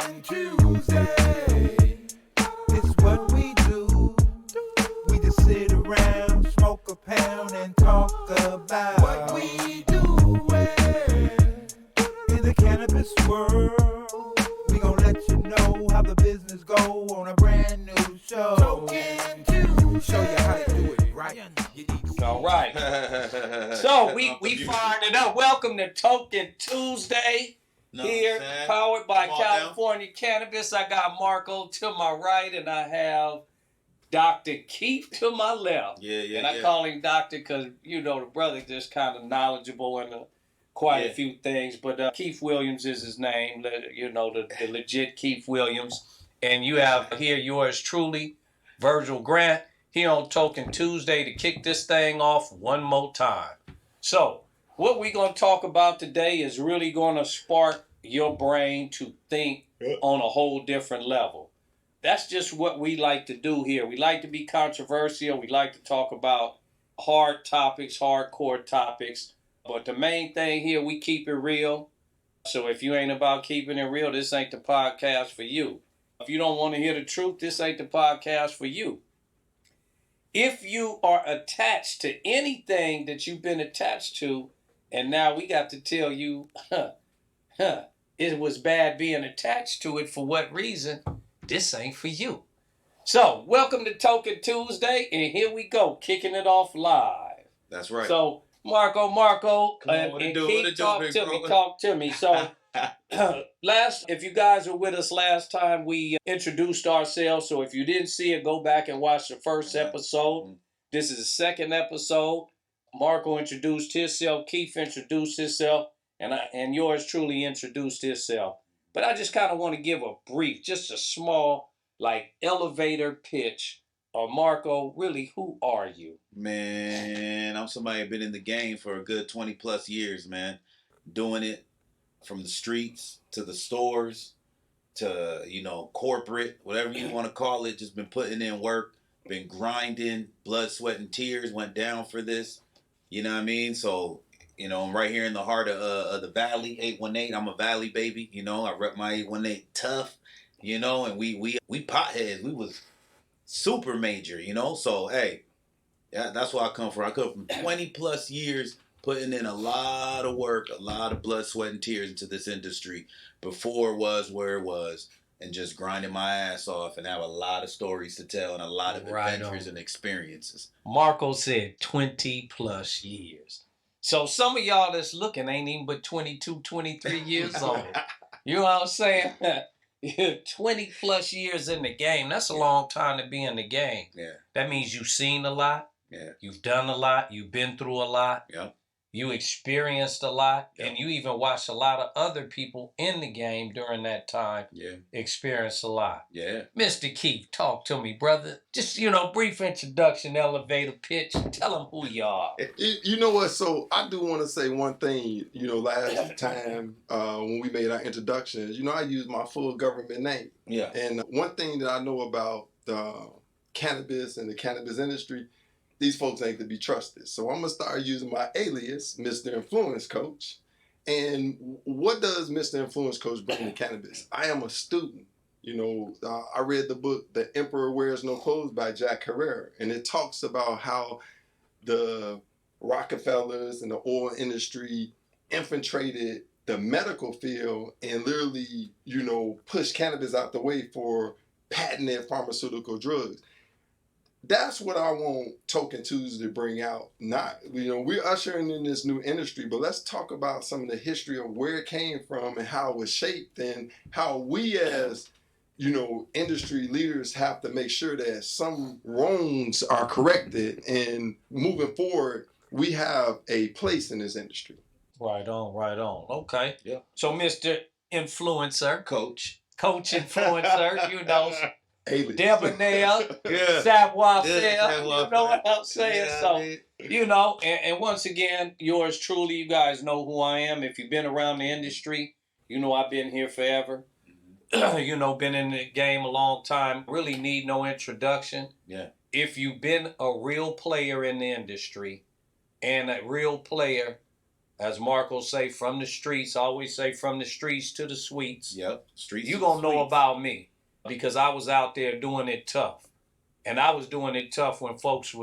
Talking Tuesday. It's what we do. We just sit around, smoke a pound, and talk about what we do in the cannabis world. We gon' let you know how the business go on a brand new show. Talking Tuesday. Show you how to do it right. All right. So we fired it up. Welcome to Token Tuesday. Here, powered by California Cannabis. I got Marco to my right, and I have Dr. Keith to my left. And I call him Doctor because, you know, the brother just kind of knowledgeable in quite a few things. But Keith Williams is his name, you know, the legit Keith Williams. And you have here yours truly, Virgil Grant, here on Token Tuesday to kick this thing off one more time. So, what we're going to talk about today is really going to spark your brain to think on a whole different level. That's just what we like to do here. We like to be controversial. We like to talk about hard topics, hardcore topics. But the main thing here, we keep it real. So if you ain't about keeping it real, this ain't the podcast for you. If you don't want to hear the truth, this ain't the podcast for you. If you are attached to anything that you've been attached to, and now we got to tell you, it was bad being attached to it. For what reason? This ain't for you. So, welcome to Token Tuesday, and here we go, kicking it off live. That's right. So, Marco, and Keith, talk to me. So, if you guys were with us last time, we introduced ourselves. So, if you didn't see it, go back and watch the first episode. This is the second episode. Marco introduced himself, Keith introduced himself, and yours truly introduced himself. But I just kind of want to give a brief, just a small, elevator pitch. Marco, really, who are you? Man, I'm somebody who's been in the game for a good 20 plus years, man. Doing it from the streets to the stores to, corporate, whatever you want to call it. Just been putting in work, been grinding, blood, sweat, and tears went down for this. You know what I mean? So, I'm right here in the heart of the Valley, 818. I'm a Valley baby, I rep my 818 tough, and we potheads. We was super major, So, hey, that's where I come from. I come from 20 plus years putting in a lot of work, a lot of blood, sweat, and tears into this industry before it was where it was, and just grinding my ass off and have a lot of stories to tell and a lot of adventures and experiences. Marco said 20 plus years. So some of y'all that's looking ain't even but 22, 23 years old. You know what I'm saying? 20 plus years in the game. That's a long time to be in the game. Yeah. That means you've seen a lot. Yeah. You've done a lot. You've been through a lot. Yep. You experienced a lot. Yep. And you even watched a lot of other people in the game during that time experience a lot. Yeah. Mr. Keith, talk to me, brother. Just, brief introduction, elevator pitch. Tell them who you are. You know what? So I do want to say one thing, last time when we made our introductions, I used my full government name. Yeah. And one thing that I know about cannabis and the cannabis industry, these folks ain't to be trusted. So I'm going to start using my alias, Mr. Influence Coach. And what does Mr. Influence Coach bring to cannabis? I am a student. I read the book, The Emperor Wears No Clothes by Jack Herrera. And it talks about how the Rockefellers and the oil industry infiltrated the medical field and literally, pushed cannabis out the way for patented pharmaceutical drugs. That's what I want Token Tuesday to bring out. Not, we're ushering in this new industry, but let's talk about some of the history of where it came from and how it was shaped and how we as, industry leaders have to make sure that some wrongs are corrected and moving forward, we have a place in this industry. Right on. Okay. Yeah. So, Mr. Influencer. Coach Influencer, Alias. debonair, savoir-faire, you know what I'm saying? So, and once again, yours truly, you guys know who I am. If you've been around the industry, I've been here forever. Been in the game a long time. Really need no introduction. Yeah. If you've been a real player in the industry and a real player As Marco say, from the streets, I always say from the streets to the suites. Yep, streets. You gonna know about me because I was out there doing it tough. And I was doing it tough when folks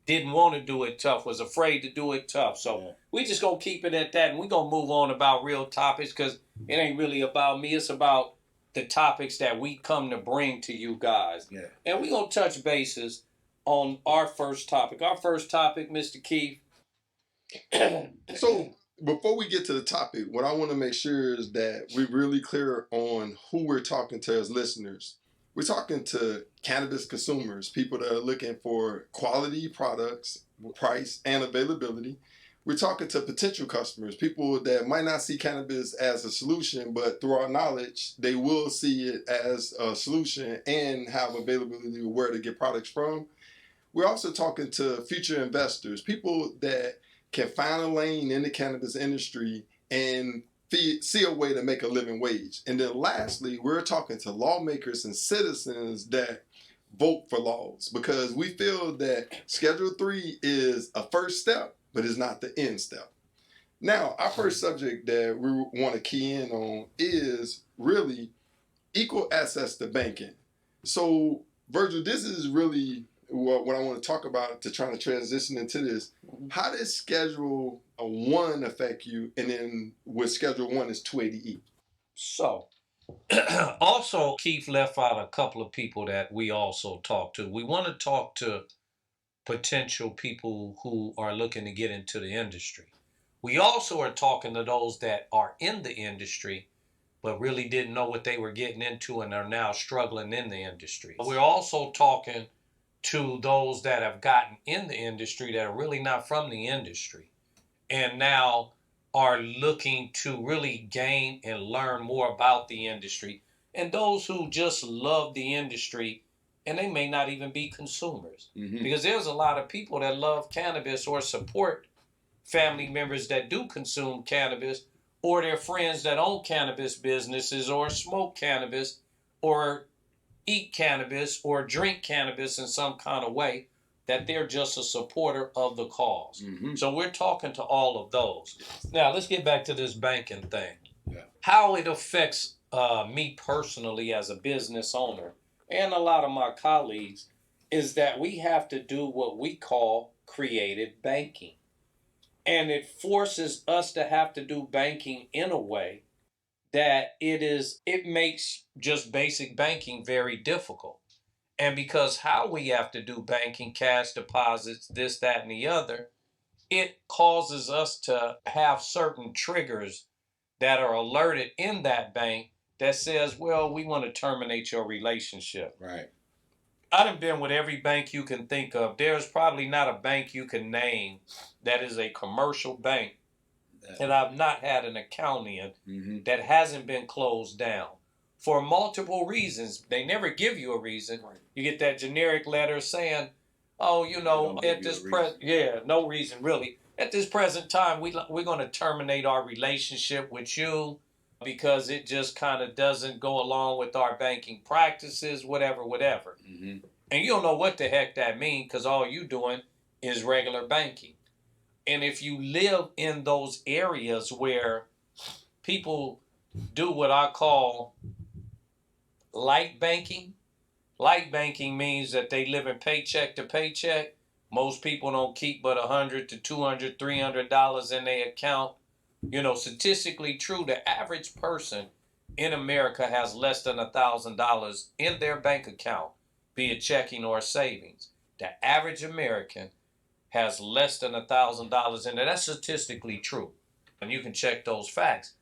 didn't want to do it tough, was afraid to do it tough. So we just gonna keep it at that, and we gonna move on about real topics because it ain't really about me. It's about the topics that we come to bring to you guys. Yeah. And we gonna touch bases on our first topic. Our first topic, Mr. Keith. So before we get to the topic, what I want to make sure is that we're really clear on who we're talking to as listeners. We're talking to cannabis consumers, people that are looking for quality products, price, and availability. We're talking to potential customers, people that might not see cannabis as a solution, but through our knowledge, they will see it as a solution and have availability of where to get products from. We're also talking to future investors, people that can find a lane in the cannabis industry and see a way to make a living wage. And then lastly, we're talking to lawmakers and citizens that vote for laws, because we feel that Schedule 3 is a first step, but it's not the end step. Now, our first subject that we want to key in on is really equal access to banking. So, Virgil, this is really what I want to talk about to try to transition into this. How does Schedule 1 affect you? And then with Schedule 1 is 280E. So, also, Keith left out a couple of people that we also talk to. We want to talk to potential people who are looking to get into the industry. We also are talking to those that are in the industry but really didn't know what they were getting into and are now struggling in the industry. We're also talking to those that have gotten in the industry that are really not from the industry and now are looking to really gain and learn more about the industry, and those who just love the industry and they may not even be consumers. Because there's a lot of people that love cannabis or support family members that do consume cannabis, or their friends that own cannabis businesses or smoke cannabis or eat cannabis or drink cannabis in some kind of way, that they're just a supporter of the cause. So we're talking to all of those. Now, let's get back to this banking thing. How it affects me personally as a business owner and a lot of my colleagues is that we have to do what we call creative banking. And it forces us to have to do banking in a way that it makes just basic banking very difficult. And because how we have to do banking, cash deposits, this, that, and the other, it causes us to have certain triggers that are alerted in that bank that says, well, we want to terminate your relationship. Right. I done been with every bank you can think of. There's probably not a bank you can name that is a commercial bank that I've not had an account in that hasn't been closed down for multiple reasons. They never give you a reason. You get that generic letter saying, oh, you know, at this no reason really. At this present time, we're going to terminate our relationship with you because it just kind of doesn't go along with our banking practices, whatever. And you don't know what the heck that means because all you doing is regular banking. And if you live in those areas where people do what I call light banking means that they live in paycheck to paycheck. Most people don't keep but $100 to $200, $300 in their account. You know, statistically true, the average person in America has less than $1,000 in their bank account, be it checking or savings. The average American has less than $1,000 in it. That's statistically true. And you can check those facts.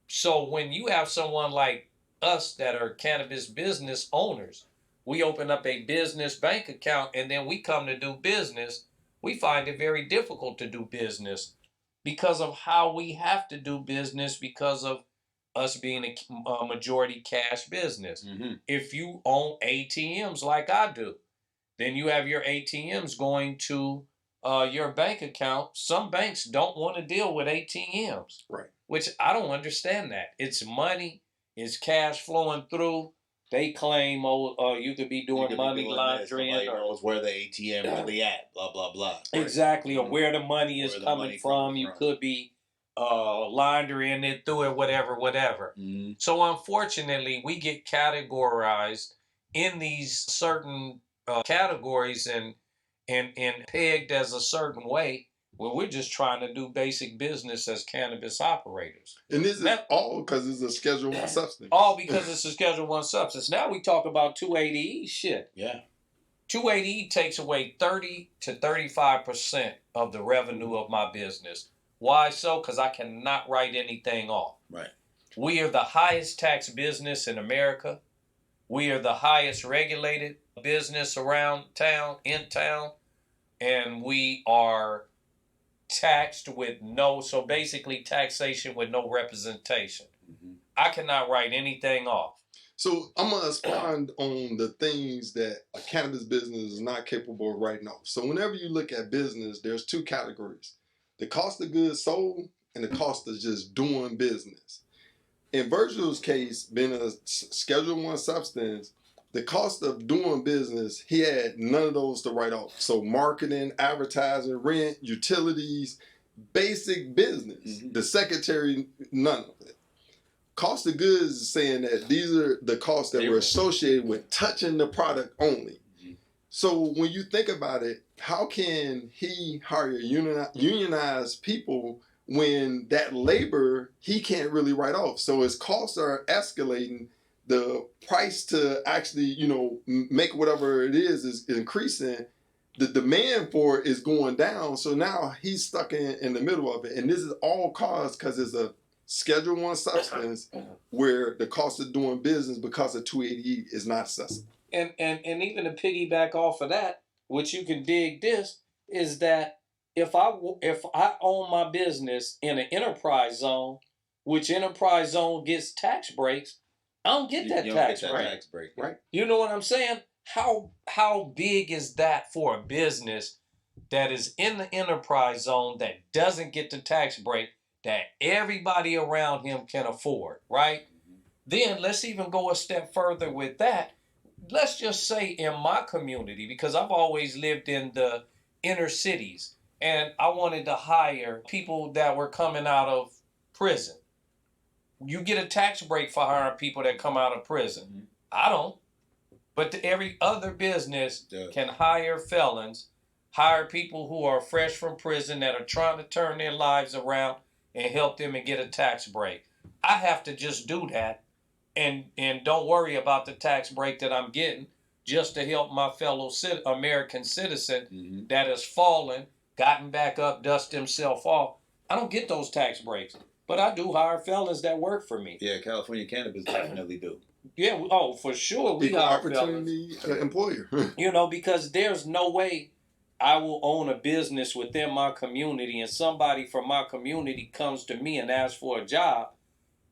So when you have someone like us that are cannabis business owners, we open up a business bank account and then we come to do business, we find it very difficult to do business because of how we have to do business because of us being a majority cash business. If you own ATMs like I do, then you have your ATMs going to your bank account. Some banks don't want to deal with ATMs, Right. Which I don't understand that. It's money, it's cash flowing through. They claim, you could be doing money laundering. Nobody knows where the ATM really at, blah, blah, blah. Exactly, or where the money is coming from. You could be laundry and then threw it, whatever. Mm-hmm. So unfortunately, we get categorized in these certain categories and pegged as a certain way when we're just trying to do basic business as cannabis operators. And this is all because it's a Schedule 1 substance. All because it's a Schedule 1 substance. Now we talk about 280E shit. Yeah. 280E takes away 30 to 35% of the revenue of my business. Why so? Because I cannot write anything off. Right. We are the highest tax business in America. We are the highest regulated business around town, in town. And we are taxed with so basically taxation with no representation. Mm-hmm. I cannot write anything off. So I'm going to expound on the things that a cannabis business is not capable of writing off. So whenever you look at business, there's two categories. The cost of goods sold and the cost of just doing business. In Virgil's case, being a Schedule 1 substance, the cost of doing business, he had none of those to write off. So marketing, advertising, rent, utilities, basic business. Mm-hmm. The secretary, none of it. Cost of goods is saying that these are the costs that were associated with touching the product only. Mm-hmm. So when you think about it, how can he hire unionized people when that labor he can't really write off? So his costs are escalating. The price to actually, make whatever it is increasing. The demand for it is going down. So now he's stuck in the middle of it. And this is all caused because it's a Schedule 1 substance where the cost of doing business because of 280E is not accessible. And even to piggyback off of that, which you can dig this, is that if I own my business in an enterprise zone, which enterprise zone gets tax breaks, I don't get that tax break. Right. You know what I'm saying? How big is that for a business that is in the enterprise zone that doesn't get the tax break that everybody around him can afford, right? Mm-hmm. Then let's even go a step further with that. Let's just say in my community, because I've always lived in the inner cities and I wanted to hire people that were coming out of prison. You get a tax break for hiring people that come out of prison. Mm-hmm. I don't. But every other business can hire felons, hire people who are fresh from prison that are trying to turn their lives around and help them and get a tax break. I have to just do that and don't worry about the tax break that I'm getting just to help my fellow American citizen that has fallen, gotten back up, dusted himself off. I don't get those tax breaks. But I do hire felons that work for me. Yeah, California Cannabis definitely do. Yeah, for sure. We Equal hire opportunity employer. Because there's no way I will own a business within my community and somebody from my community comes to me and asks for a job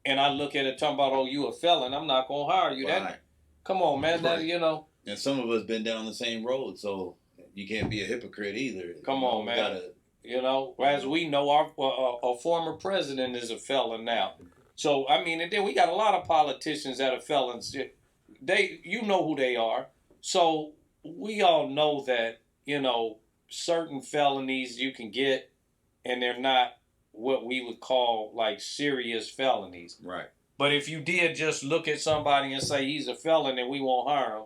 and I look at it talking about, oh, you a felon, I'm not going to hire you. Right. Come on, man. Right. And some of us been down the same road, so you can't be a hypocrite either. Come on, man. As we know, our former president is a felon now. So, and then we got a lot of politicians that are felons. You know who they are. So, we all know that, certain felonies you can get, and they're not what we would call, like, serious felonies. Right. But if you did just look at somebody and say he's a felon, then we won't hire him.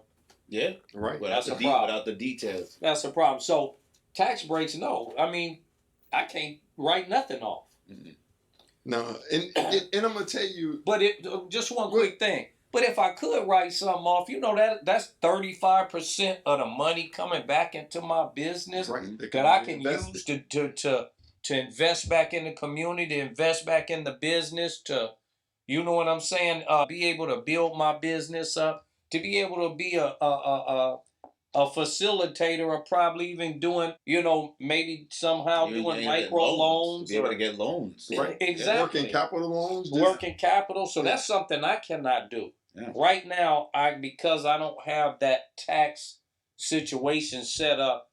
Yeah. Right. Without the details. That's a problem. So, tax breaks, no. I can't write nothing off. Mm-hmm. No, and I'm gonna tell you. But just one quick thing. But if I could write something off, that's 35% of the money coming back into my business that I can use to invest back in the community, to invest back in the business, to, you know what I'm saying, be able to build my business up, to be able to be a facilitator, or probably even doing, maybe somehow doing micro loans. To be able to get loans. Right. Exactly. Working capital loans. Working capital. So that's something I cannot do. Yeah. Right now, because I don't have that tax situation set up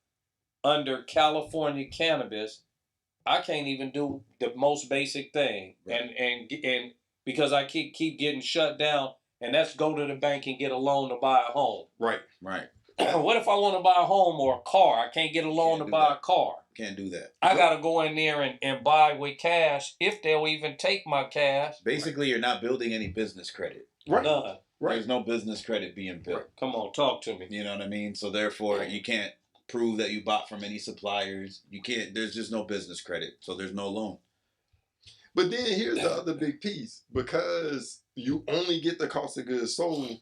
under California Cannabis, I can't even do the most basic thing. Right. And because I keep getting shut down, and that's go to the bank and get a loan to buy a home. Right. Right. What if I want to buy a home or a car? I can't get a loan to buy a car. Can't do that. I got to go in there and buy with cash, if they'll even take my cash. Basically, you're not building any business credit. Right. None. Right. There's no business credit being built. Right. Come on, talk to me. You know what I mean? So therefore, you can't prove that you bought from any suppliers. You can't. There's just no business credit. So there's no loan. But then here's the other big piece. Because you only get the cost of goods sold,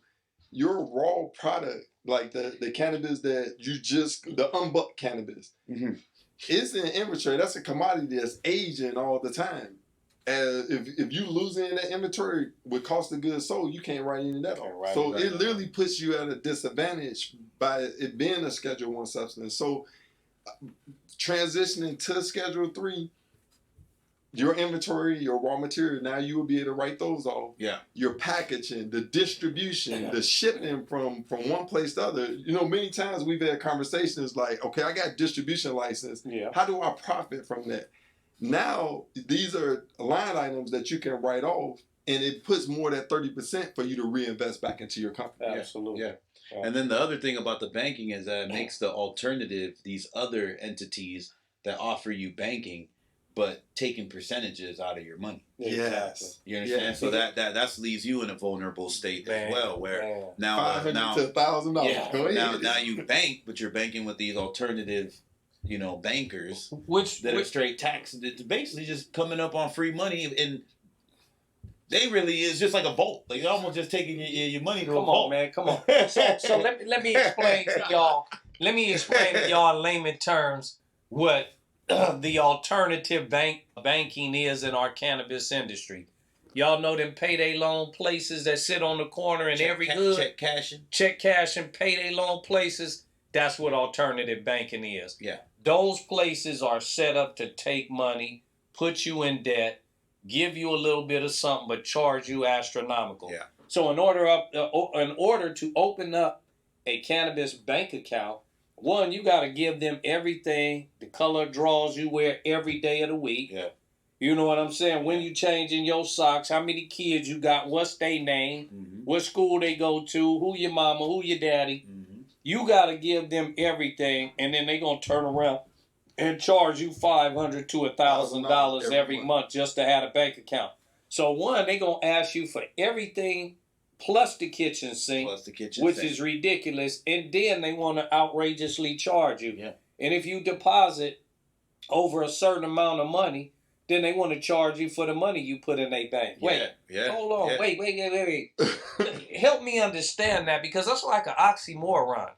your raw product, like the cannabis that you just, the unbucked cannabis, it's in inventory. That's a commodity that's aging all the time. If you lose any of that inventory with cost of goods sold, you can't write any of that off. So it literally puts you at a disadvantage by it being a Schedule 1 substance. So transitioning to Schedule 3, your inventory, your raw material, now you will be able to write those off. Yeah. Your packaging, the distribution, the shipping from one place to other. You know, many times we've had conversations like, okay, I got distribution license. Yeah. How do I profit from that? Now, these are line items that you can write off, and it puts more than 30% for you to reinvest back into your company. Absolutely. Yeah. And then the other thing about the banking is that it makes the alternative, these other entities that offer you banking, but taking percentages out of your money. Yes. You understand? Yeah. So that leaves you in a vulnerable state as well, where now $500 to $1,000. Now you bank, but you're banking with these alternative, bankers, that are straight tax. It's basically just coming up on free money, and they really is just like a vault. Like, you're almost just taking your money to a vault. Come on, man. Come on. So let me explain to y'all. Let me explain to y'all in layman terms what the alternative banking is in our cannabis industry. Y'all know them payday loan places that sit on the corner in every hood. Check cash and payday loan places. That's what alternative banking is. Yeah. Those places are set up to take money, put you in debt, give you a little bit of something, but charge you astronomical. Yeah. So in order to open up a cannabis bank account, one, you got to give them everything, the color draws you wear every day of the week. Yeah. You know what I'm saying? When you changing your socks, how many kids you got, what's their name, what school they go to, who your mama, who your daddy. You got to give them everything, and then they going to turn around and charge you $500 to $1,000 every month just to have a bank account. So one, they going to ask you for everything plus the kitchen sink, which is ridiculous, and then they want to outrageously charge you. Yeah. And if you deposit over a certain amount of money, then they want to charge you for the money you put in their bank. Hold on. Wait. Help me understand that, because that's like an oxymoron.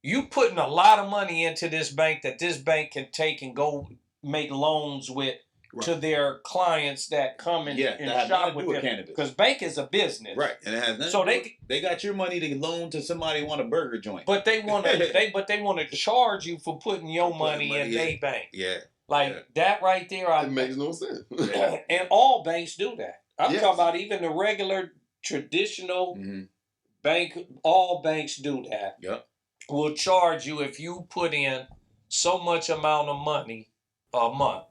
You putting a lot of money into this bank that this bank can take and go make loans with to their clients that come and shop with them. Because bank is a business. Right. And it has nothing so they got your money to loan to somebody who want a burger joint. But they want to charge you for putting your money in their bank. Yeah. That right there, it makes no sense. And all banks do that. I'm talking about even the regular traditional bank. All banks do that. Yep. Will charge you if you put in so much amount of money a month,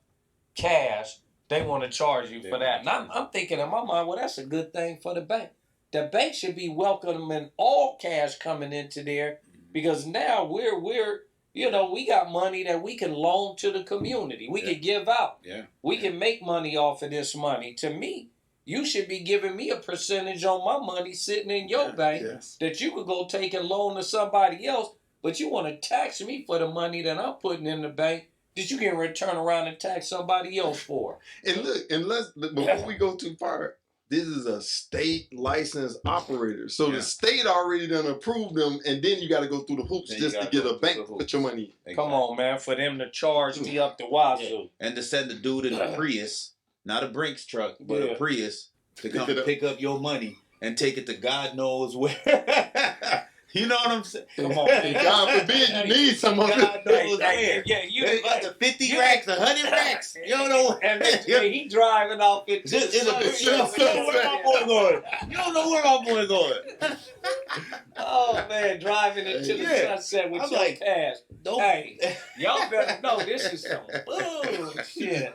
cash. They want to charge you for that. And I'm thinking in my mind, well, that's a good thing for the bank. The bank should be welcoming all cash coming into there, because now we got money that we can loan to the community. We can give out. Yeah. We can make money off of this money. To me, you should be giving me a percentage on my money sitting in your bank that you could go take and loan to somebody else, but you want to tax me for the money that I'm putting in the bank that you can return around and tax somebody else for. And look, before we go too far, this is a state licensed operator. So the state already done approved them, and then you got to go through the hoops just to get a bank to put your money in. Come on, man, for them to charge me up the wazoo. And to send the dude in a Prius, not a Brinks truck, but a Prius, to come pick up your money and take it to God knows where. You know what I'm saying? Come on, man. God forbid you need some of it. God knows where. You got the 50 racks, 100 racks. You don't know. And he driving off it. You don't know where my boy going. You don't know where my boy going. Oh, man, driving into the sunset with your cash. Hey, y'all better know this is some bullshit.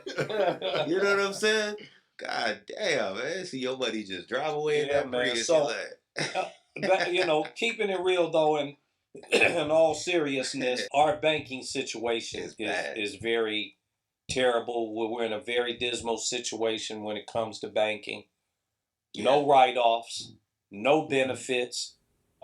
You know what I'm saying? God damn, man. See your buddy just drive away in that Prius. So, keeping it real though, and in all seriousness, our banking situation is very terrible. We're in a very dismal situation when it comes to banking. Yeah. No write-offs, no benefits.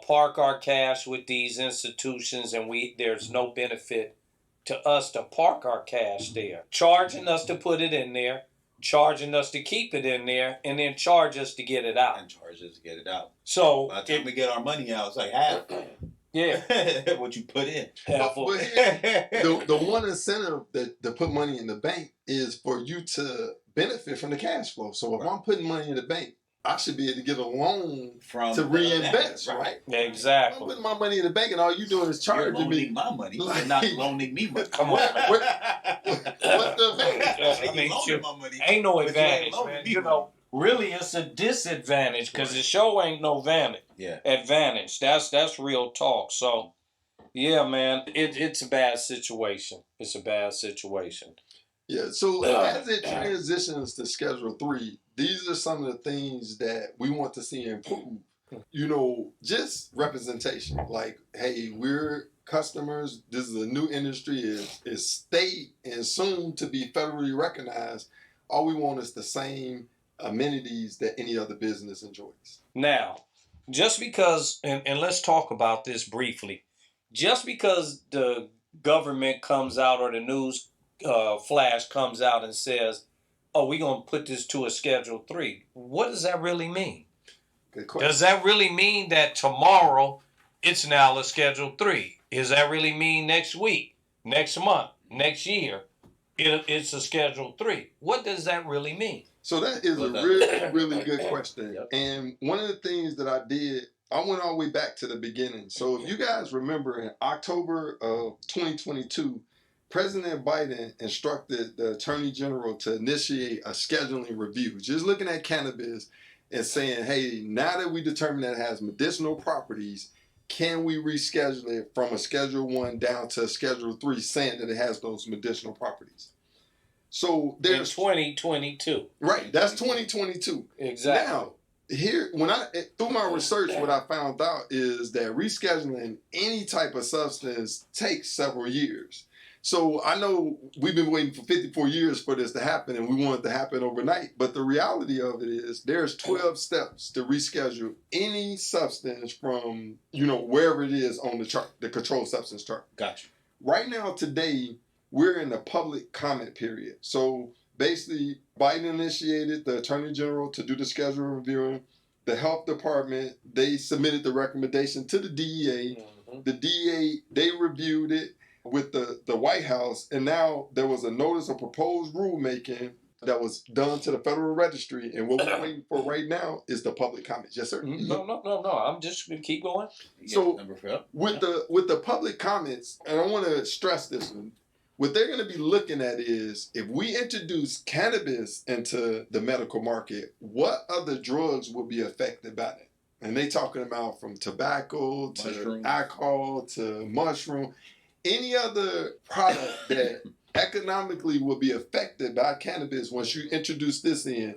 Park our cash with these institutions, and there's no benefit to us to park our cash there. Charging us to put it in there, charging us to keep it in there, and then charge us to get it out. So by the time we get our money out, it's like half. Yeah. What you put in. But the one incentive to put money in the bank is for you to benefit from the cash flow. So if I'm putting money in the bank, I should be able to get a loan to reinvest, right? Exactly. I'm putting my money in the bank, and all you doing is charging me my money. You're not loaning me money. Come on, man. What's the advantage? My money. Ain't no advantage, man. You know, really, it's a disadvantage because the show ain't no advantage. That's real talk. So, yeah, man, it's a bad situation. It's a bad situation. Yeah, so as it transitions to Schedule 3, these are some of the things that we want to see improve. You know, just representation. Like, hey, we're customers. This is a new industry. It's state and soon to be federally recognized. All we want is the same amenities that any other business enjoys. Now, just because, and let's talk about this briefly, just because the government comes out or the news flash comes out and says, oh, we're going to put this to a Schedule 3. What does that really mean? Good question. Does that really mean that tomorrow it's now a Schedule 3? Does that really mean next week, next month, next year, it's a Schedule 3? What does that really mean? So that is a really, really good question. Yep. And one of the things that I did, I went all the way back to the beginning. So if you guys remember, in October of 2022, President Biden instructed the Attorney General to initiate a scheduling review, just looking at cannabis and saying, hey, now that we determine that it has medicinal properties, can we reschedule it from a Schedule 1 down to a Schedule 3, saying that it has those medicinal properties? So there's 2022. Right, that's 2022. Exactly. Now, here, through my research, what I found out is that rescheduling any type of substance takes several years. So I know we've been waiting for 54 years for this to happen, and we want it to happen overnight. But the reality of it is there's 12 steps to reschedule any substance from, wherever it is on the chart, the controlled substance chart. Gotcha. Right now, today, we're in the public comment period. So basically, Biden initiated the Attorney General to do the schedule reviewing. The Health Department, they submitted the recommendation to the DEA. Mm-hmm. The DEA, they reviewed it with the White House, and now there was a notice of proposed rulemaking that was done to the Federal Registry, and what we're waiting for right now is the public comments. Yes, sir? No. I'm just going to keep going. So with the public comments, and I want to stress this one, what they're going to be looking at is if we introduce cannabis into the medical market, what other drugs will be affected by it? And they talking about from tobacco to alcohol to mushroom. Any other product that economically will be affected by cannabis once you introduce this in,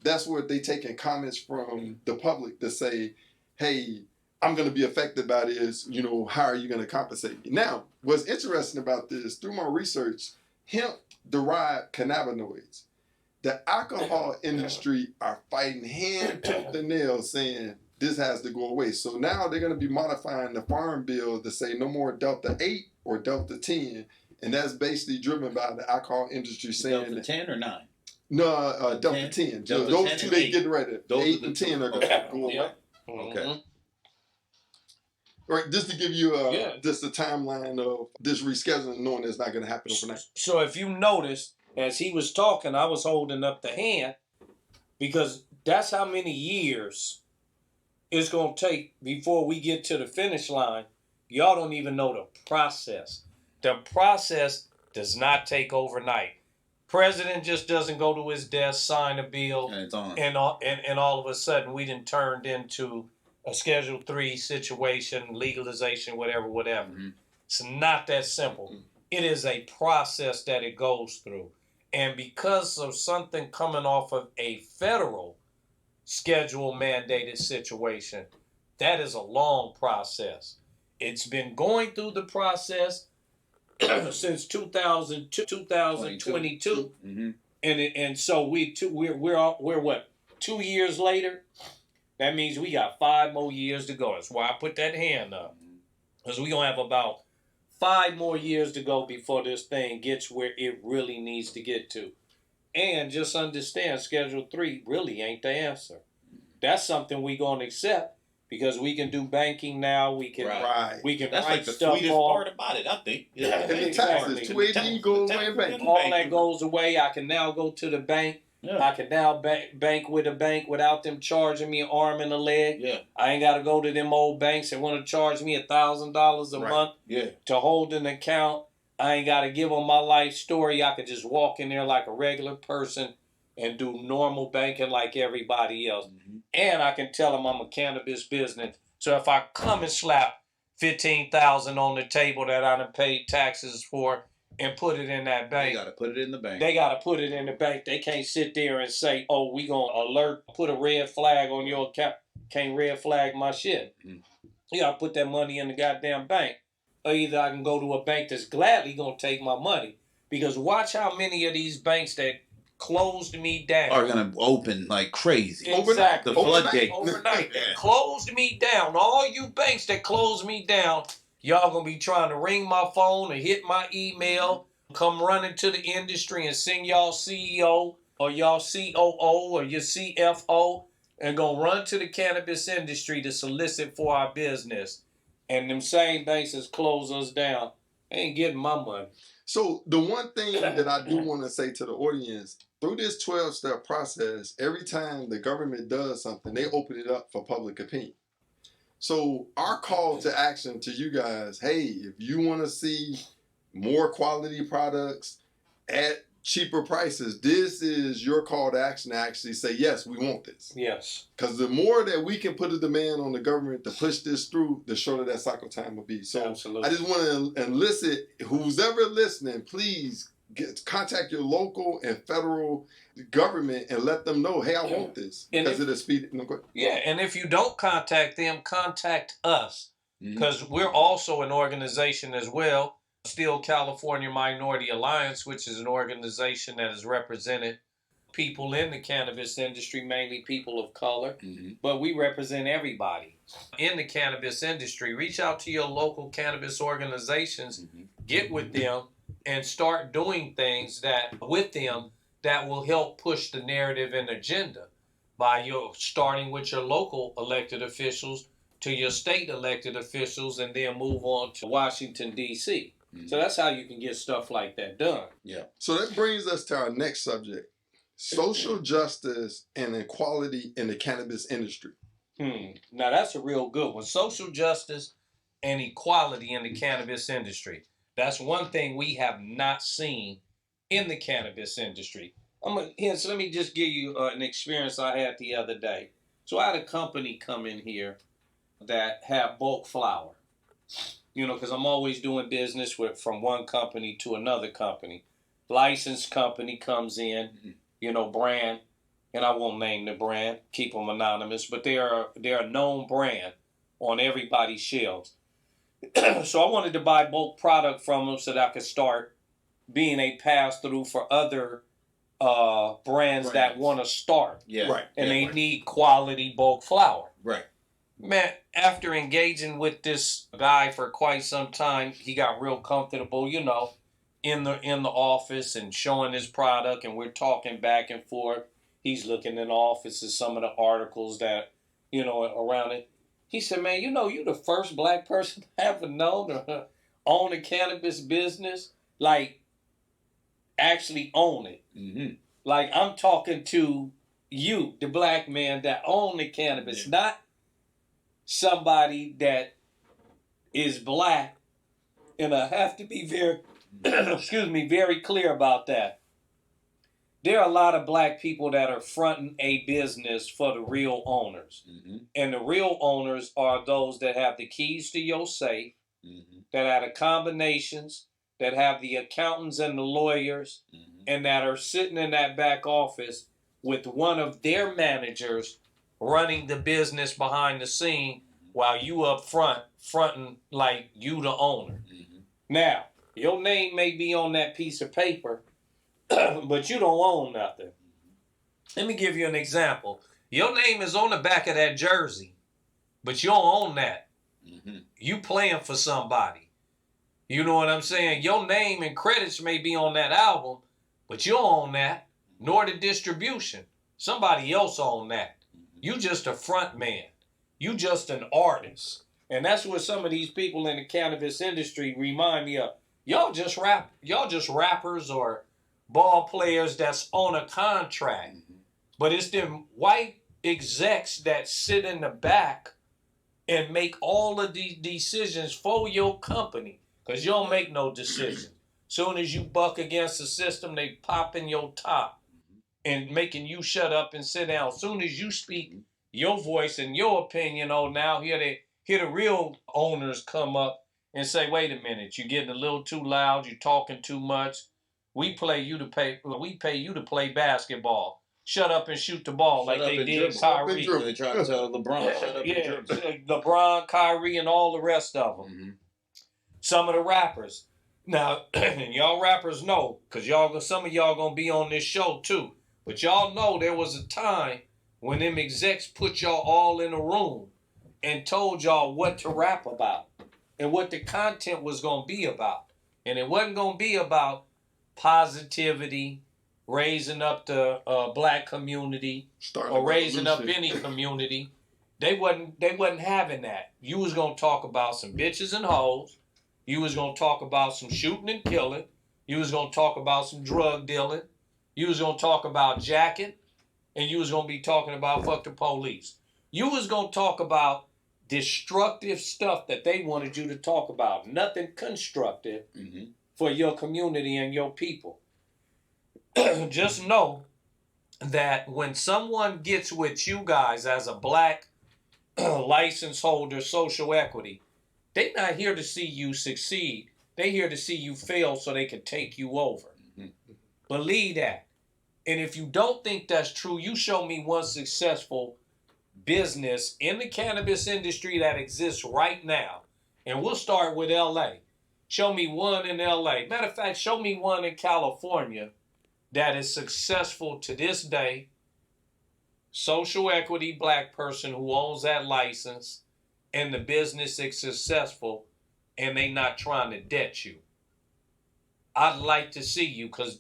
that's where they taking comments from the public to say, hey, I'm going to be affected by this, how are you going to compensate me? Now, what's interesting about this, through my research, hemp-derived cannabinoids, the alcohol industry are fighting hand, tooth, and nail saying this has to go away. So now they're going to be modifying the farm bill to say no more Delta 8 or Delta 10, and that's basically driven by the alcohol industry saying Delta 10 or 9? No, Delta 10. Delta those 10 two they get ready. 8 and 10 are going to go away. Yeah. Okay. All right, just to give you just a timeline of this rescheduling, knowing it's not going to happen overnight. So if you notice, as he was talking, I was holding up the hand because that's how many years it's going to take before we get to the finish line. Y'all don't even know the process. The process does not take overnight. President just doesn't go to his desk, sign a bill, and it's on. And all of a sudden we done turned into a Schedule 3 situation, legalization, whatever. Mm-hmm. It's not that simple. Mm-hmm. It is a process that it goes through. And because of something coming off of a federal schedule mandated situation, that is a long process. It's been going through the process since 2022. Mm-hmm. And so we're what, 2 years later? That means we got 5 more years to go. That's why I put that hand up. Because we're going to have about 5 more years to go before this thing gets where it really needs to get to. And just understand, Schedule 3 really ain't the answer. That's something we're going to accept because we can do banking now. We can we can That's write like the stuff sweetest part about it, I think. Yeah, exactly. 280 goes away in bank. All that goes away. I can now go to the bank. Yeah. I can now bank with a bank without them charging me an arm and a leg. Yeah. I ain't got to go to them old banks that want to charge me $1,000 a month to hold an account. I ain't got to give them my life story. I could just walk in there like a regular person and do normal banking like everybody else. Mm-hmm. And I can tell them I'm a cannabis business. So if I come and slap $15,000 on the table that I done paid taxes for and put it in that bank. They got to put it in the bank. They got to put it in the bank. They can't sit there and say, oh, we going to put a red flag on your account. Can't red flag my shit. Mm-hmm. You got to put that money in the goddamn bank. Or either I can go to a bank that's gladly going to take my money. Because watch how many of these banks that closed me down are going to open like crazy. Exactly. The floodgate. Overnight. They closed me down. All you banks that closed me down, y'all going to be trying to ring my phone or hit my email, come running to the industry and send y'all CEO or y'all COO or your CFO and going to run to the cannabis industry to solicit for our business. And them same banks that close us down ain't getting my money. So the one thing that I do want to say to the audience, through this 12-step process, every time the government does something, they open it up for public opinion. So our call to action to you guys, hey, if you want to see more quality products at cheaper prices, this is your call to action to actually say, yes, we want this. Yes. Because the more that we can put a demand on the government to push this through, the shorter that cycle time will be. So absolutely. I just want to elicit, who's ever listening, please contact your local and federal government and let them know, hey, I want this. Because it'll speed it. No, go ahead. Yeah, and if you don't contact them, contact us. Because we're also an organization as well. Still California Minority Alliance, which is an organization that has represented people in the cannabis industry, mainly people of color, but we represent everybody in the cannabis industry. Reach out to your local cannabis organizations, get with them, and start doing things with them that will help push the narrative and agenda by starting with your local elected officials to your state elected officials and then move on to Washington, D.C. So that's how you can get stuff like that done. Yeah. So that brings us to our next subject, social justice and equality in the cannabis industry. Now that's a real good one. Social justice and equality in the cannabis industry. That's one thing we have not seen in the cannabis industry. So let me just give you an experience I had the other day. So I had a company come in here that have bulk flower. Because I'm always doing business from one company to another company. Licensed company comes in, brand, and I won't name the brand, keep them anonymous, but they're a known brand on everybody's shelves. So I wanted to buy bulk product from them so that I could start being a pass-through for other brands that want to start. Yeah. Right. And they need quality bulk flower. Right. Man, after engaging with this guy for quite some time, he got real comfortable, in the office and showing his product, and we're talking back and forth. He's looking in the office at some of the articles that, around it. He said, man, you the first black person I ever known to own a cannabis business, like actually own it. Mm-hmm. Like I'm talking to you, the black man that own the cannabis, not somebody that is black, and I have to be very, very clear about that. There are a lot of black people that are fronting a business for the real owners. And the real owners are those that have the keys to your safe, that have the combinations, that have the accountants and the lawyers, and that are sitting in that back office with one of their managers running the business behind the scene while you up front, fronting like you the owner. Mm-hmm. Now, your name may be on that piece of paper, but you don't own nothing. Let me give you an example. Your name is on the back of that jersey, but you don't own that. Mm-hmm. You playing for somebody. You know what I'm saying? Your name and credits may be on that album, but you don't own that, nor the distribution. Somebody else own that. You just a front man. You just an artist. And that's what some of these people in the cannabis industry remind me of. Y'all just rappers or ball players that's on a contract. Mm-hmm. But it's them white execs that sit in the back and make all of these decisions for your company. Because you don't make no decisions. Soon as you buck against the system, they pop in your top and making you shut up and sit down. Soon as you speak your voice and your opinion, now here the real owners come up and say, wait a minute, you're getting a little too loud, you're talking too much. We pay you to play basketball. Shut up and shoot the ball like they did Kyrie. They try to tell LeBron, shut up and dribble. LeBron, Kyrie, and all the rest of them. Mm-hmm. Some of the rappers. Now, y'all rappers know, because some of y'all gonna be on this show too. But y'all know there was a time when them execs put y'all all in a room and told y'all what to rap about and what the content was gonna be about. And it wasn't gonna be about positivity, raising up the black community, or raising up any community. They wasn't having that. You was gonna talk about some bitches and hoes. You was gonna talk about some shooting and killing. You was gonna talk about some drug dealing. You was gonna talk about jacking, and you was gonna be talking about fuck the police. You was gonna talk about destructive stuff that they wanted you to talk about. Nothing constructive for your community and your people. Just know that when someone gets with you guys as a black license holder, social equity, they're not here to see you succeed. They're here to see you fail so they can take you over. Mm-hmm. Believe that. And if you don't think that's true, you show me one successful business in the cannabis industry that exists right now. And we'll start with LA. Show me one in LA. Matter of fact, show me one in California that is successful to this day. Social equity black person who owns that license, and the business is successful, and they not trying to debt you. I'd like to see you, because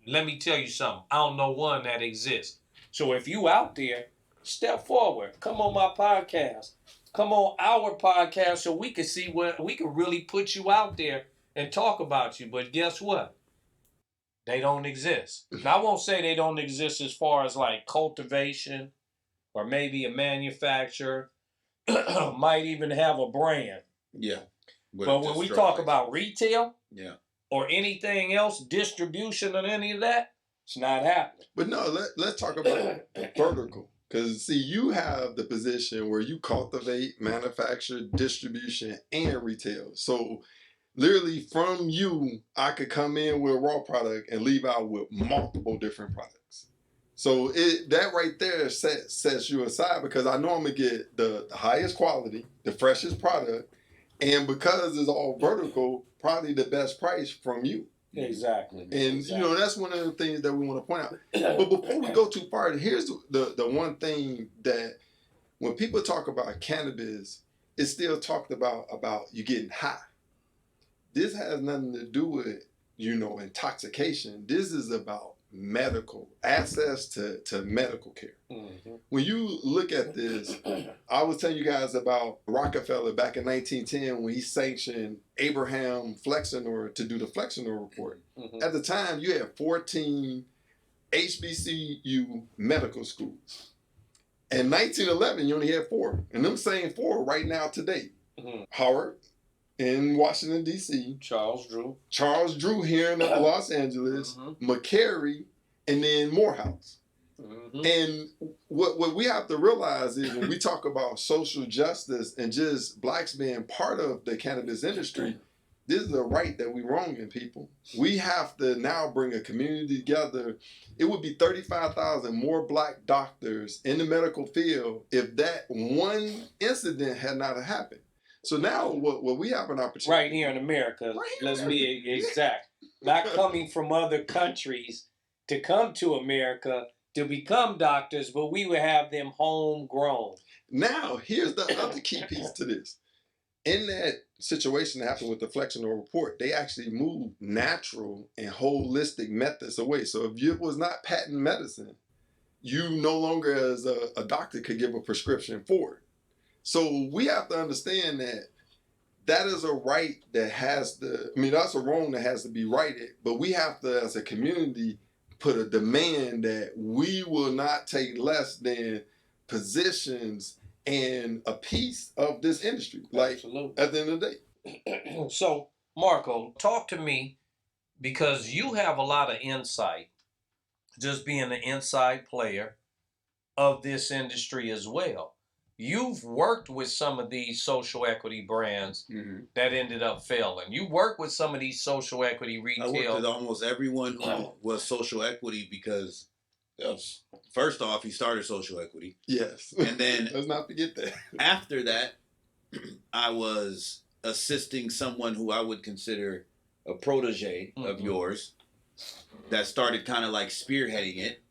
let me tell you something. I don't know one that exists. So if you out there, step forward. Come on my podcast. Come on our podcast so we can see what we can really put you out there and talk about you. But guess what? They don't exist. Now, I won't say they don't exist as far as like cultivation or maybe a manufacturer. Might even have a brand. Yeah. But when we talk about retail, yeah, or anything else, distribution and any of that, it's not happening. But no, let's talk about vertical. Because, see, you have the position where you cultivate, manufacture, distribution, and retail. So, literally, from you, I could come in with a raw product and leave out with multiple different products. So that right there sets you aside, because I know I'm going to get the highest quality, the freshest product, and because it's all vertical, probably the best price from you. Exactly. And, you know, that's one of the things that we want to point out. But before we go too far, here's the one thing that when people talk about cannabis, it's still talked about you getting high. This has nothing to do with, you know, intoxication. This is about medical, access to medical care. Mm-hmm. When you look at this, I was telling you guys about Rockefeller back in 1910 when he sanctioned Abraham Flexenor to do the Flexenor report. Mm-hmm. At the time, you had 14 HBCU medical schools. In 1911, you only had 4. And them same 4 right now today. Mm-hmm. Howard in Washington, D.C. Charles Drew here in Los Angeles. Mm-hmm. McCary, and then Morehouse. Mm-hmm. And what we have to realize is when we talk about social justice and just blacks being part of the cannabis industry, this is a right that we wronging people. We have to now bring a community together. It would be 35,000 more black doctors in the medical field if that one incident had not happened. So now what we have an opportunity. Right here in America, let's be exact. Not coming from other countries to come to America to become doctors, but we would have them homegrown. Now, here's the other key piece to this. In that situation that happened with the Flexional Report, they actually moved natural and holistic methods away. So if it was not patent medicine, you no longer as a doctor could give a prescription for it. So we have to understand that that is a right that has to, that's a wrong that has to be righted, but we have to, as a community, put a demand that we will not take less than positions and a piece of this industry. Like, absolutely. At the end of the day. So, Marco, talk to me, because you have a lot of insight, just being an inside player of this industry as well. You've worked with some of these social equity brands that ended up failing. You worked with some of these social equity retail. I worked with almost everyone who was social equity because, first off, he started social equity. Yes. And then let's not forget that. After that, I was assisting someone who I would consider a protege of yours that started kind of like spearheading it.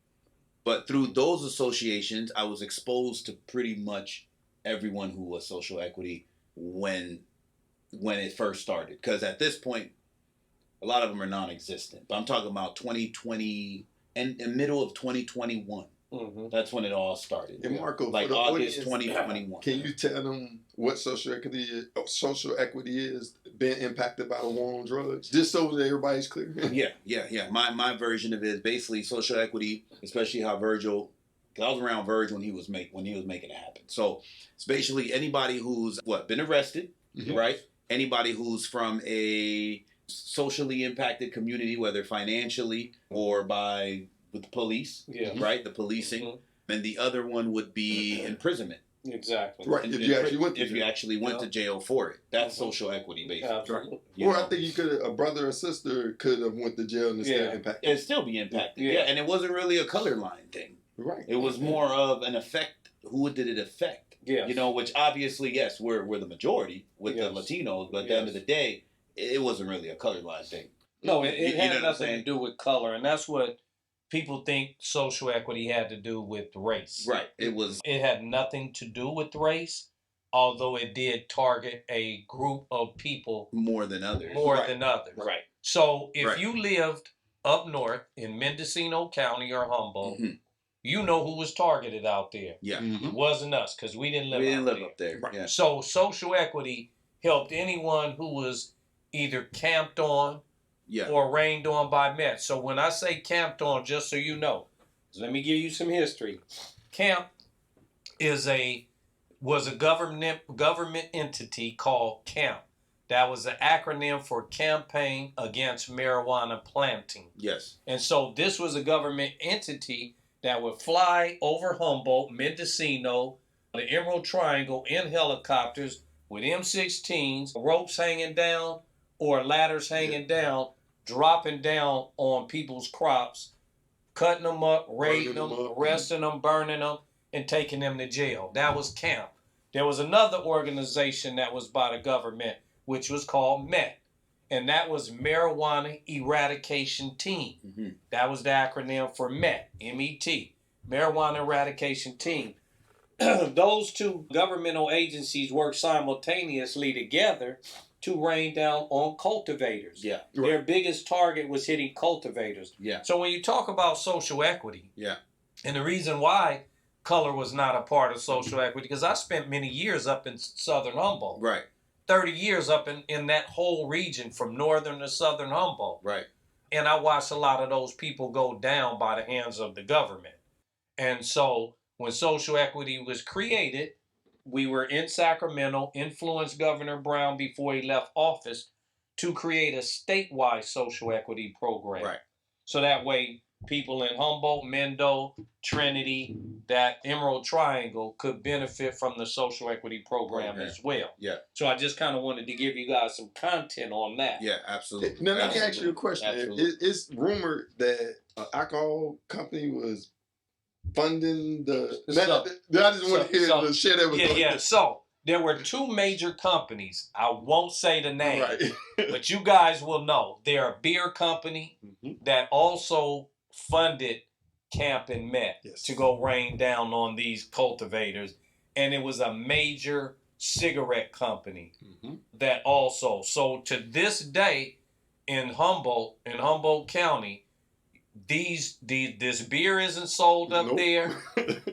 But through those associations, I was exposed to pretty much everyone who was social equity when it first started. Because at this point, a lot of them are non-existent. But I'm talking about 2020 and middle of 2021. That's when it all started. And Marco, like August 2021. Can you tell them what social equity is being impacted by the war on drugs? Just so that everybody's clear. Yeah. My version of it is basically social equity, especially how Virgil, because I was around Virgil when he was making it happen. So it's basically anybody who's been arrested, right? Anybody who's from a socially impacted community, whether financially or with the police, right? The policing. And the other one would be imprisonment. Exactly. Right. If you actually went to jail for it. That's social equity, basically. Right. Or I think a brother or sister could have went to jail and still impacted. It'd still be impacted. Yeah. And it wasn't really a color line thing. Right. It was more of an effect. Who did it affect? Yeah. Which obviously, yes, we're the majority with the Latinos, but at the end of the day, it wasn't really a color line thing. No, it had nothing to do with color, and that's what people think social equity had to do with race. Right. It had nothing to do with race, although it did target a group of people more than others. Right. So if you lived up north in Mendocino County or Humboldt, you know who was targeted out there. Yeah. It wasn't us, because we didn't live up there. Right. Yeah. So social equity helped anyone who was either camped on or rained on by Met. So when I say camped on, just so you know, let me give you some history. CAMP was a government entity called CAMP. That was an acronym for Campaign Against Marijuana Planting. Yes. And so this was a government entity that would fly over Humboldt, Mendocino, the Emerald Triangle in helicopters with M16s, ropes hanging down or ladders hanging down, dropping down on people's crops, cutting them up, raiding them, arresting them, burning them, and taking them to jail. That was CAMP. There was another organization that was by the government, which was called MET, and that was Marijuana Eradication Team. That was the acronym for MET, M-E-T, Marijuana Eradication Team. Those two governmental agencies worked simultaneously together to rain down on cultivators. Yeah. Their biggest target was hitting cultivators. Yeah. So when you talk about social equity, yeah, and the reason why color was not a part of social equity, because I spent many years up in southern Humboldt. Right. 30 years up in that whole region from northern to southern Humboldt. Right. And I watched a lot of those people go down by the hands of the government. And so when social equity was created, we were in Sacramento, influenced Governor Brown before he left office to create a statewide social equity program. Right. So that way people in Humboldt, Mendo, Trinity, that Emerald Triangle could benefit from the social equity program as well. Yeah. So I just kind of wanted to give you guys some content on that. Yeah, absolutely. Now let me ask you a question. It's rumored that an alcohol company was funding the. I just want to hear the share that was. Yeah. So there were two major companies. I won't say the name, Right. but you guys will know. They're a beer company that also funded Camp and Met to go rain down on these cultivators, and it was a major cigarette company that also. So to this day, in Humboldt County, this beer isn't sold up there,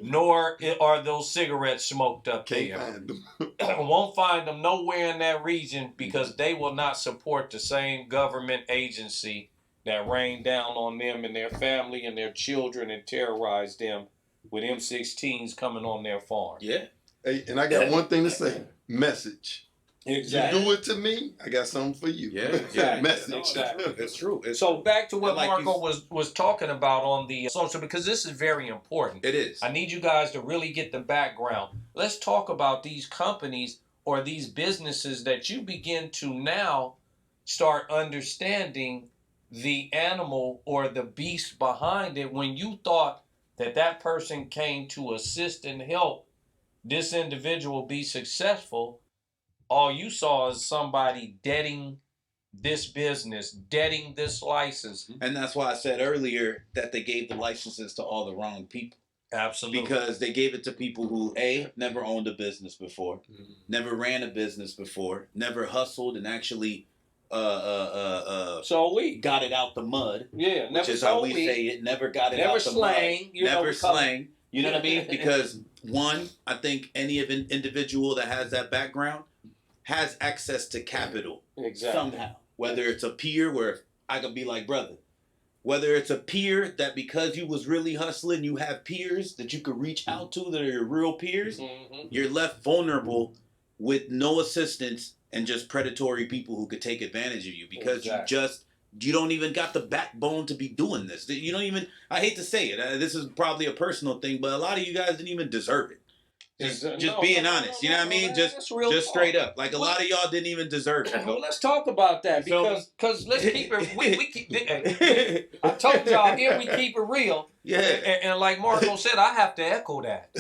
nor are those cigarettes smoked up there. Find them. Won't find them nowhere in that region because they will not support the same government agency that rained down on them and their family and their children and terrorized them with M16s coming on their farm. Yeah. Hey, and I got one thing to say. Message. Exactly. You do it to me, I got something for you. Yeah, exactly. Message. Exactly. It's true. So back to what Marco was talking about on the social, because this is very important. It is. I need you guys to really get the background. Let's talk about these companies or these businesses that you begin to now start understanding the animal or the beast behind it. When you thought that person came to assist and help this individual be successful, all you saw is somebody deading this business, deading this license. And that's why I said earlier that they gave the licenses to all the wrong people. Absolutely. Because they gave it to people who, A, never owned a business before, never ran a business before, never hustled and actually so we got it out the mud. Yeah, which is how we say it. Never got it out the mud. Never slang. You know what I mean? Because one, I think any of an individual that has that background has access to capital somehow. Whether it's a peer where I could be like, brother. Whether it's a peer that because you was really hustling, you have peers that you could reach out to that are your real peers. You're left vulnerable with no assistance and just predatory people who could take advantage of you because you don't even got the backbone to be doing this. You don't even, I hate to say it, this is probably a personal thing, but a lot of you guys didn't even deserve it. Just being honest, you know what I mean? Just straight up. Like a lot of y'all didn't even deserve it. Well, let's talk about that because let's keep it. We keep. I told y'all here we keep it real. Yeah. And like Marco said, I have to echo that.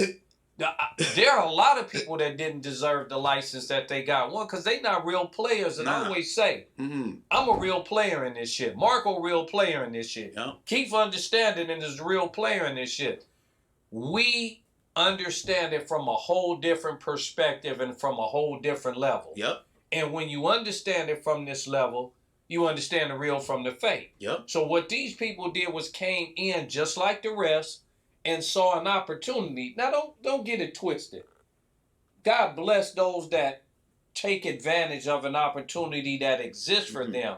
There are a lot of people that didn't deserve the license that they got. One, because they not real players. And I always say, I'm a real player in this shit. Marco, real player in this shit. Keith understanding and is a real player in this shit. We understand it from a whole different perspective and from a whole different level. Yep. And when you understand it from this level, you understand the real from the fake. Yep. So what these people did was came in just like the rest and saw an opportunity. Now don't get it twisted. God bless those that take advantage of an opportunity that exists for them.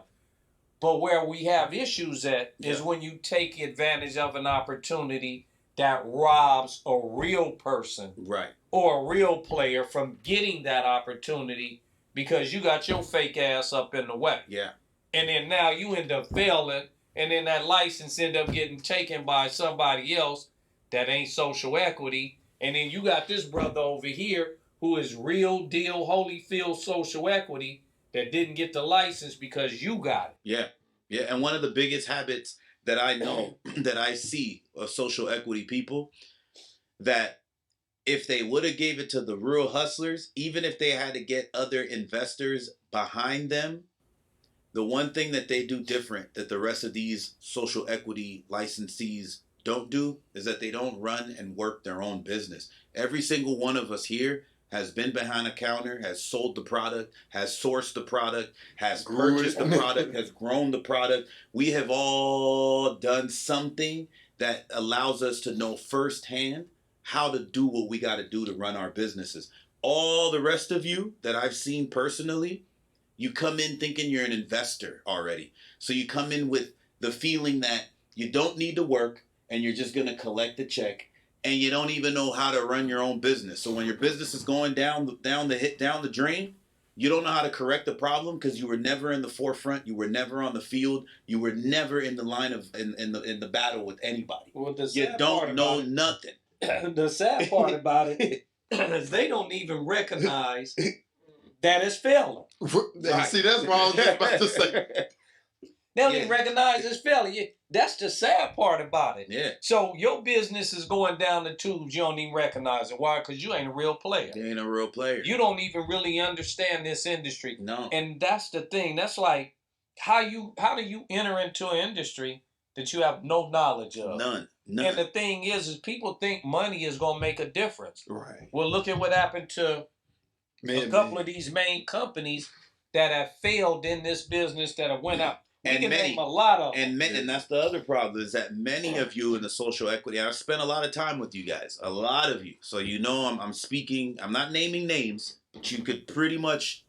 But where we have issues at is when you take advantage of an opportunity that robs a real person or a real player from getting that opportunity because you got your fake ass up in the way. Yeah. And then now you end up failing, and then that license end up getting taken by somebody else that ain't social equity. And then you got this brother over here who is real deal Holyfield social equity that didn't get the license because you got it. Yeah. Yeah. And one of the biggest habits that I know, that I see of social equity people, that if they would have gave it to the real hustlers, even if they had to get other investors behind them, the one thing that they do different that the rest of these social equity licensees don't do is that they don't run and work their own business. Every single one of us here has been behind a counter, has sold the product, has sourced the product, has purchased the product, has grown the product. We have all done something that allows us to know firsthand how to do what we got to do to run our businesses. All the rest of you that I've seen personally, you come in thinking you're an investor already. So you come in with the feeling that you don't need to work and you're just going to collect a check. And you don't even know how to run your own business. So when your business is going down the drain, You don't know how to correct the problem because you were never in the forefront. You were never on the field. You were never in the line of in the battle with anybody. Well, You don't know nothing. The sad part about it is they don't even recognize that it's failing. Right. See, that's what I was just about to say. They don't even recognize it's failure. That's the sad part about it. Yeah. So your business is going down the tubes. You don't even recognize it. Why? Because you ain't a real player. You ain't a real player. You don't even really understand this industry. No. And that's the thing. That's like how do you enter into an industry that you have no knowledge of? None. And the thing is people think money is going to make a difference. Right. Well, look at what happened to a couple of these main companies that have failed in this business that have went out. We can name a lot of them. And that's the other problem is that many of you in the social equity, I've spent a lot of time with you guys, a lot of you. So you know I'm speaking, I'm not naming names, but you could pretty much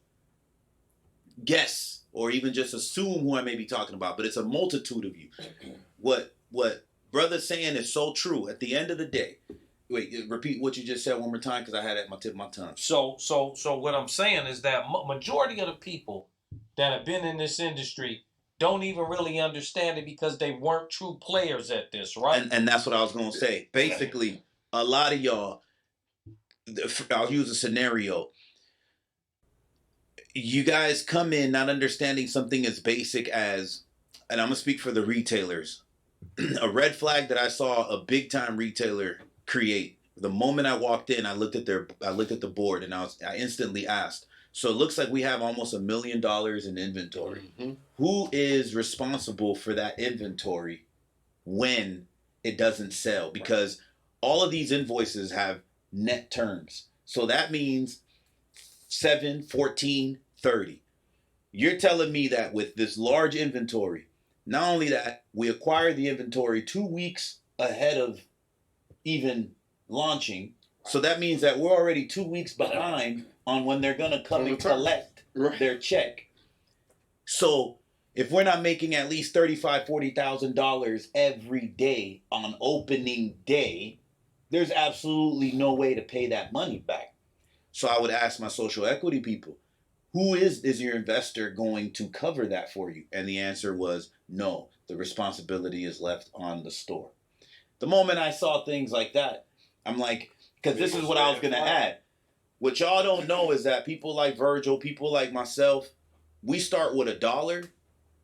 guess or even just assume who I may be talking about. But it's a multitude of you. What brother's saying is so true. At the end of the day, wait, repeat what you just said one more time because I had it at my tip of my tongue. So what I'm saying is that majority of the people that have been in this industry don't even really understand it because they weren't true players at this, right? And that's what I was going to say. Basically, a lot of y'all, I'll use a scenario. You guys come in not understanding something as basic as, and I'm going to speak for the retailers, a red flag that I saw a big time retailer create. The moment I walked in, I looked at the board and I instantly asked, so it looks like we have almost $1 million in inventory. Mm-hmm. Who is responsible for that inventory when it doesn't sell? Because all of these invoices have net terms. So that means 7, 14, 30. You're telling me that with this large inventory, not only that, we acquire the inventory 2 weeks ahead of even launching. So that means that we're already 2 weeks behind on when they're going to come and collect their check. So if we're not making at least $35,000, $40,000 every day on opening day, there's absolutely no way to pay that money back. So I would ask my social equity people, who is your investor going to cover that for you? And the answer was no, the responsibility is left on the store. The moment I saw things like that, I'm like, because this is what I was going to add. What y'all don't know is that people like Virgil, people like myself, we start with $1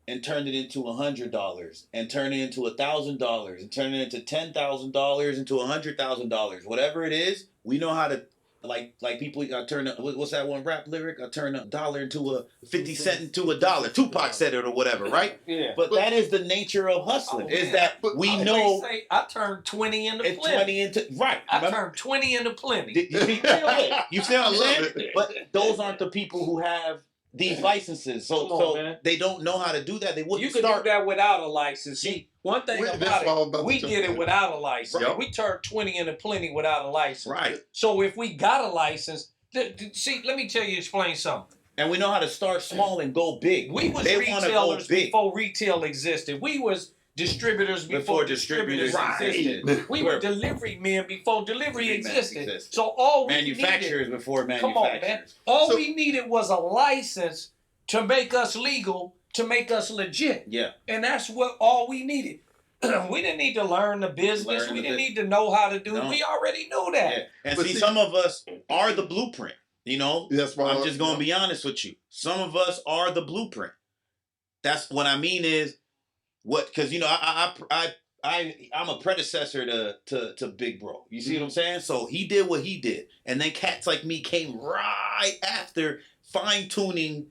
and turn it into $100 and turn it into $1,000 and turn it into $10,000 into $100,000. Whatever it is, we know how to, like people, I turn, what's that one rap lyric? I turn $1 into a 50 cent into $1. Tupac said it or whatever, right? Yeah. But that is the nature of hustling, is that we know. I turned 20 into plenty. Right. I turned 20 into plenty. You see what I'm saying? But those aren't the people who have these licenses. So they don't know how to do that. They wouldn't You could do that without a license. See, one thing about it, we did it without a license. Right. We turned 20 into plenty without a license. Right. So if we got a license, see, let me explain something. And we know how to start small and go big. We was retailers before retail existed. We was distributors before distributors existed. We were delivery men before delivery existed. So all we manufacturers needed, before manufacturers. Come on, man. All we needed was a license to make us legal, to make us legit. Yeah. And that's what all we needed. We didn't need to learn the business. We didn't need to know how to do it. We already knew that. Yeah. And see, some of us are the blueprint. You know, I'm just going to be honest with you. Some of us are the blueprint. That's what I mean is what, because you know, I'm a predecessor to Big Bro. You see what I'm saying? So he did what he did, and then cats like me came right after fine tuning.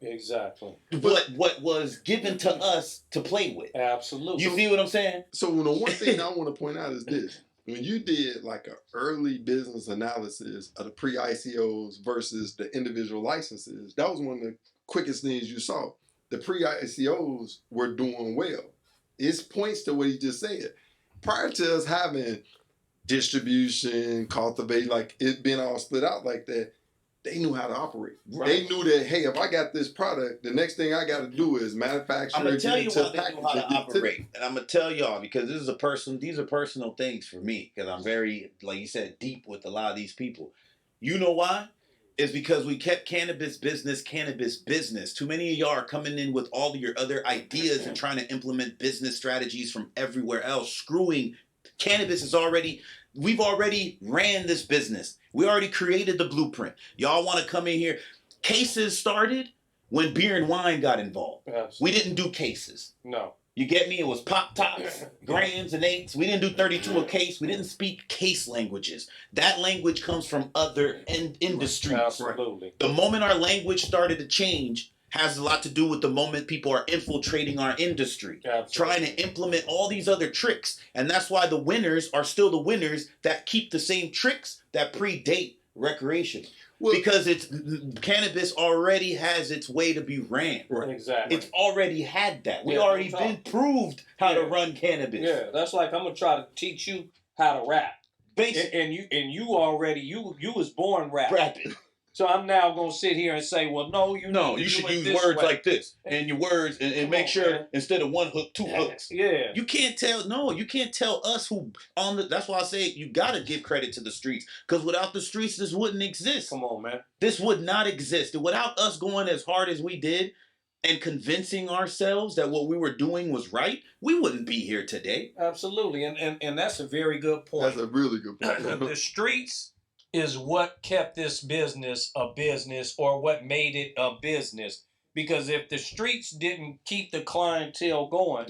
Exactly. What was given to us to play with. Absolutely. You see what I'm saying? So the one thing I want to point out is this. When you did like an early business analysis of the pre-ICOs versus the individual licenses, that was one of the quickest things you saw. The pre-ICOs were doing well. It points to what he just said. Prior to us having distribution, cultivate, like it being all split out like that, they knew how to operate. Right. They knew that, hey, if I got this product, the next thing I got to do is manufacture. I'm going to tell you why they knew how to operate. And I'm going to tell y'all, because these are personal things for me, because I'm very, like you said, deep with a lot of these people. You know why? is because we kept cannabis business. Too many of y'all are coming in with all of your other ideas and trying to implement business strategies from everywhere else. Screwing cannabis is already, we've already ran this business. We already created the blueprint. Y'all want to come in here. Cases started when beer and wine got involved. Absolutely. We didn't do cases. No. You get me? It was pop tops, grams, and eighths. We didn't do 32 a case. We didn't speak case languages. That language comes from other industries. Absolutely. The moment our language started to change has a lot to do with the moment people are infiltrating our industry, trying to implement all these other tricks. And that's why the winners are still the winners that keep the same tricks that predate recreation. Well, because cannabis already has its way to be ran. Right. Exactly. It's already had that. We already been proved how to run cannabis. Yeah, that's like I'm gonna try to teach you how to rap. And you already you was born rapping. So I'm now gonna sit here and say, well, no, you should use words way. like this and your words and make sure instead of one hook, two hooks. Yeah. You can't tell us who on the. That's why I say you gotta give credit to the streets, because without the streets, this wouldn't exist. Come on, man. This would not exist without us going as hard as we did and convincing ourselves that what we were doing was right. We wouldn't be here today. Absolutely, and that's a very good point. That's a really good point. The streets is what kept this business a business, or what made it a business. Because if the streets didn't keep the clientele going,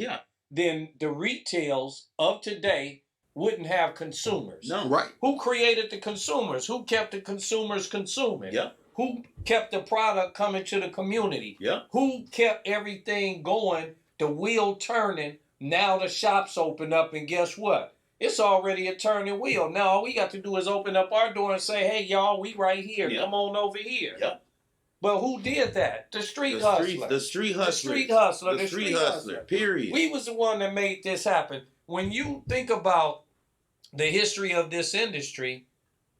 then the retails of today wouldn't have consumers. No. Right. Who created the consumers? Who kept the consumers consuming? Yeah. Who kept the product coming to the community? Yeah. Who kept everything going, the wheel turning? Now the shops open up, and guess what? It's already a turning wheel. Now all we got to do is open up our door and say, hey, y'all, we right here. Yeah. Come on over here. Yeah. But who did that? The street hustler. The street hustler. The street hustler. The street hustler. Period. We was the one that made this happen. When you think about the history of this industry,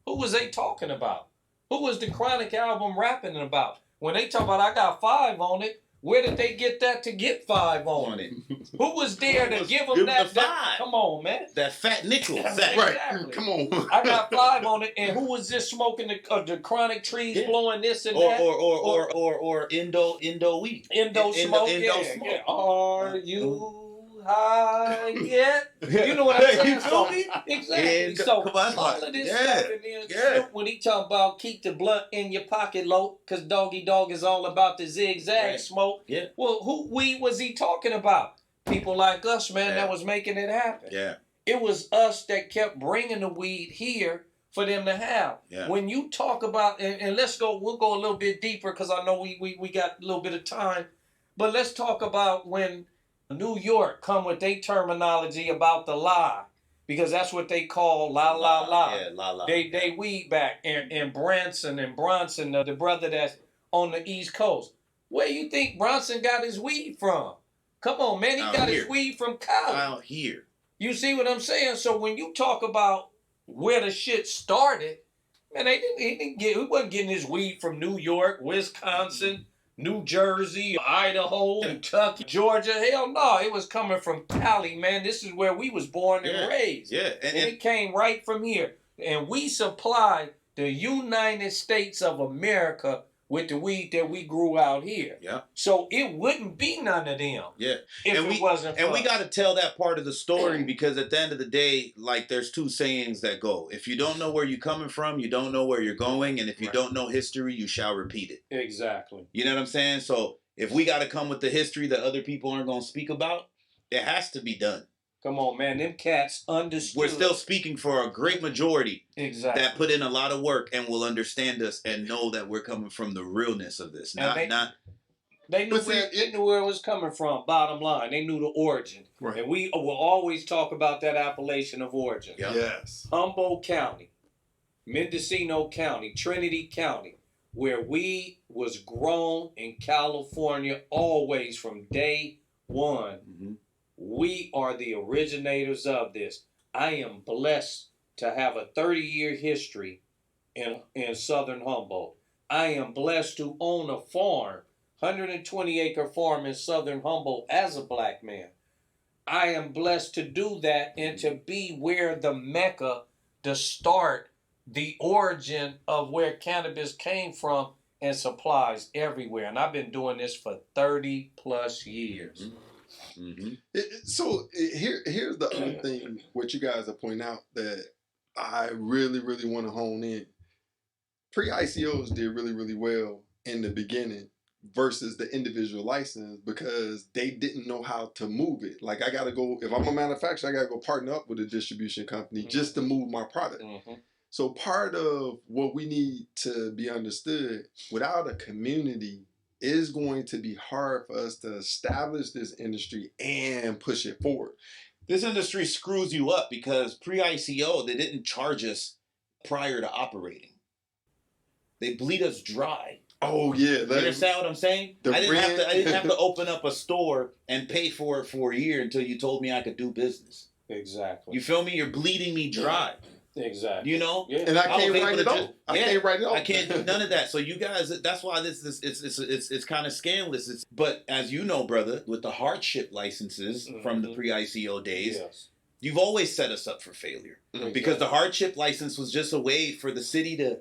who was they talking about? Who was the Chronic album rapping about? When they talk about I got 5 on it, where did they get that to get 5 on it? Who was there to give them that? Come on, man. That fat nickel. Exactly. Right. Come on. I got 5 on it, and who was this smoking the chronic trees, blowing this and that? Or Indo weed. Indo smoke. Yeah. Are you high yet? You know what I'm saying? So, exactly. So all of this stuff, and then when he talking about keep the blunt in your pocket low, because Doggy Dog is all about the zigzag smoke. Yeah. Well, who weed was he talking about? People like us, man, that was making it happen. Yeah. It was us that kept bringing the weed here for them to have. Yeah. When you talk about, and we'll go a little bit deeper, because I know we got a little bit of time, but let's talk about when New York come with their terminology about the lie, because that's what they call la la la. Yeah, la la. They weed back, and Bronson, the brother that's on the East Coast. Where you think Bronson got his weed from? Come on, man, he got his weed from Cali. Out here. You see what I'm saying? So when you talk about where the shit started, man, he wasn't getting his weed from New York, Wisconsin, New Jersey, Idaho, Kentucky, Georgia. Hell no, it was coming from Cali, man. This is where we was born and raised. Yeah, and it came right from here. And we supply the United States of America with the weed that we grew out here. Yeah. So it wouldn't be none of them. Yeah. If it wasn't for we got to tell that part of the story, because at the end of the day, like, there's 2 sayings that go. If you don't know where you're coming from, you don't know where you're going. And if you don't know history, you shall repeat it. Exactly. You know what I'm saying? So if we got to come with the history that other people aren't going to speak about, it has to be done. Come on, man. Them cats understood. We're still speaking for a great majority that put in a lot of work and will understand us and know that we're coming from the realness of this. They knew where it was coming from, bottom line. They knew the origin. Right. And we will always talk about that appellation of origin. Yep. Yes. Humboldt County, Mendocino County, Trinity County, where we was grown in California always from day one. Mm-hmm. We are the originators of this. I am blessed to have a 30-year history in Southern Humboldt. I am blessed to own a farm, 120-acre farm in Southern Humboldt as a black man. I am blessed to do that and to be where the Mecca, the start, the origin of where cannabis came from and supplies everywhere. And I've been doing this for 30 plus years. Mm-hmm. Here's the other thing, what you guys are pointing out that I really, really want to hone in. Pre-ICOs did really, really well in the beginning versus the individual license because they didn't know how to move it. Like I got to go, if I'm a manufacturer, I got to go partner up with a distribution company just to move my product. Mm-hmm. So part of what we need to be understood, without a community, is going to be hard for us to establish this industry and push it forward. This industry screws you up because pre-ICO, they didn't charge us prior to operating. They bleed us dry. Oh yeah, you understand what I'm saying? I didn't have to open up a store and pay for it for a year until you told me I could do business. Exactly. You feel me? You're bleeding me dry. Exactly. You know? Yeah. And I can't write it off. I can't write it off. I can't do none of that. So you guys, that's why it's kind of scandalous. But as you know, brother, with the hardship licenses from the pre-ICO days, you've always set us up for failure. Because the hardship license was just a way for the city to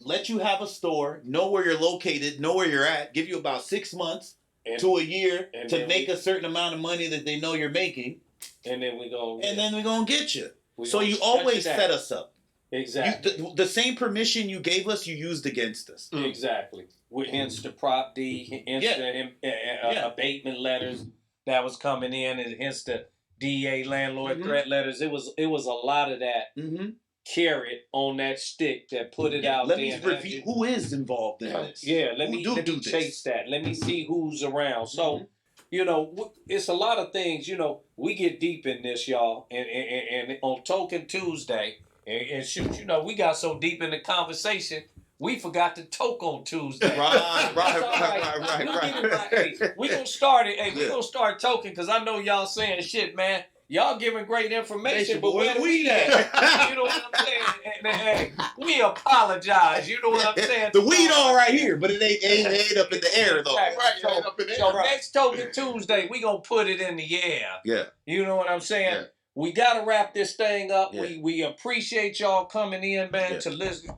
let you have a store, know where you're located, know where you're at, give you about 6 months to a year to make a certain amount of money that they know you're making. And then we're going to get you. So you always set us up. Exactly. The same permission you gave us, you used against us. Exactly. Hence the Prop D, hence the abatement letters that was coming in, and hence the DA landlord threat letters. It was a lot of that carrot on that stick that put it out let there. Let me review who is involved in this. Yeah, let me chase that. Let me see who's around. So, you know, it's a lot of things. You know, we get deep in this, y'all, and on Token Tuesday, and shoot, you know, we got so deep in the conversation, we forgot to toke on Tuesday. Right. We're going to start it. Hey, we're going to start token because I know y'all saying shit, man. Y'all giving great information, but where we at? You know what I'm saying? Hey, we apologize. You know what I'm saying? The weed all right here, but it ain't up in the air, though. Right. So next Token Tuesday, we going to put it in the air. Yeah. You know what I'm saying? Yeah. We got to wrap this thing up. Yeah. We appreciate y'all coming in, man,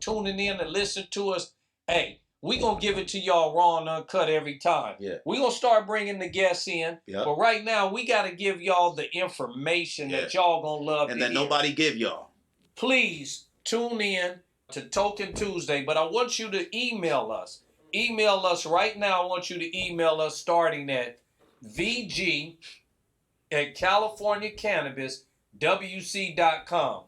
tuning in and listen to us. Hey, we going to give it to y'all raw and uncut every time. Yeah. We going to start bringing the guests in. Yep. But right now, we got to give y'all the information that y'all going to love and that nobody give y'all. Please tune in to Token Tuesday. But I want you to email us. Email us right now. I want you to email us starting at VG@CaliforniaCannabisWC.com.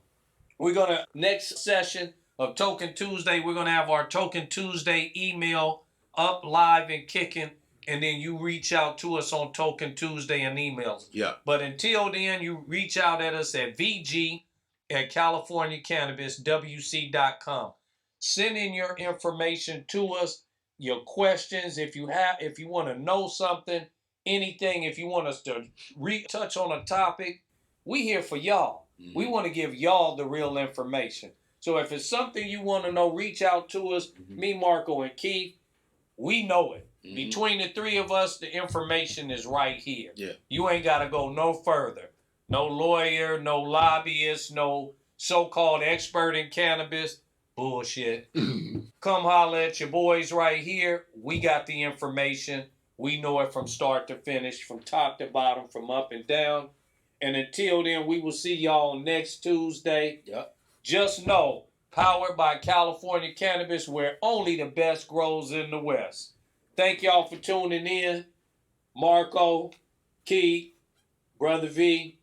We're going to, next session of Token Tuesday, we're going to have our Token Tuesday email up, live, and kicking, and then you reach out to us on Token Tuesday and emails. Yeah. But until then, you reach out at us at VG@CaliforniaCannabisWC.com. Send in your information to us, your questions, if you want to know something, anything, if you want us to retouch on a topic, we here for y'all. Mm-hmm. We want to give y'all the real information. So if it's something you want to know, reach out to us. Me, Marco, and Keith, we know it. Between the three of us, the information is right here. Yeah. You ain't got to go no further. No lawyer, no lobbyist, no so-called expert in cannabis. Bullshit. Come holler at your boys right here. We got the information. We know it from start to finish, from top to bottom, from up and down. And until then, we will see y'all next Tuesday. Yep. Just know, powered by California Cannabis, where only the best grows in the West. Thank y'all for tuning in. Marco, Keith, Brother V,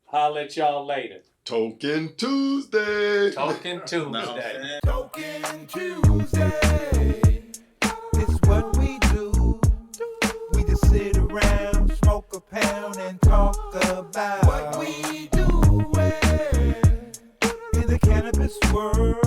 holla at y'all later. Token Tuesday. Token Tuesday. Token Tuesday. It's what we do. We just sit around, smoke a pound, and talk about what we do in the cannabis world.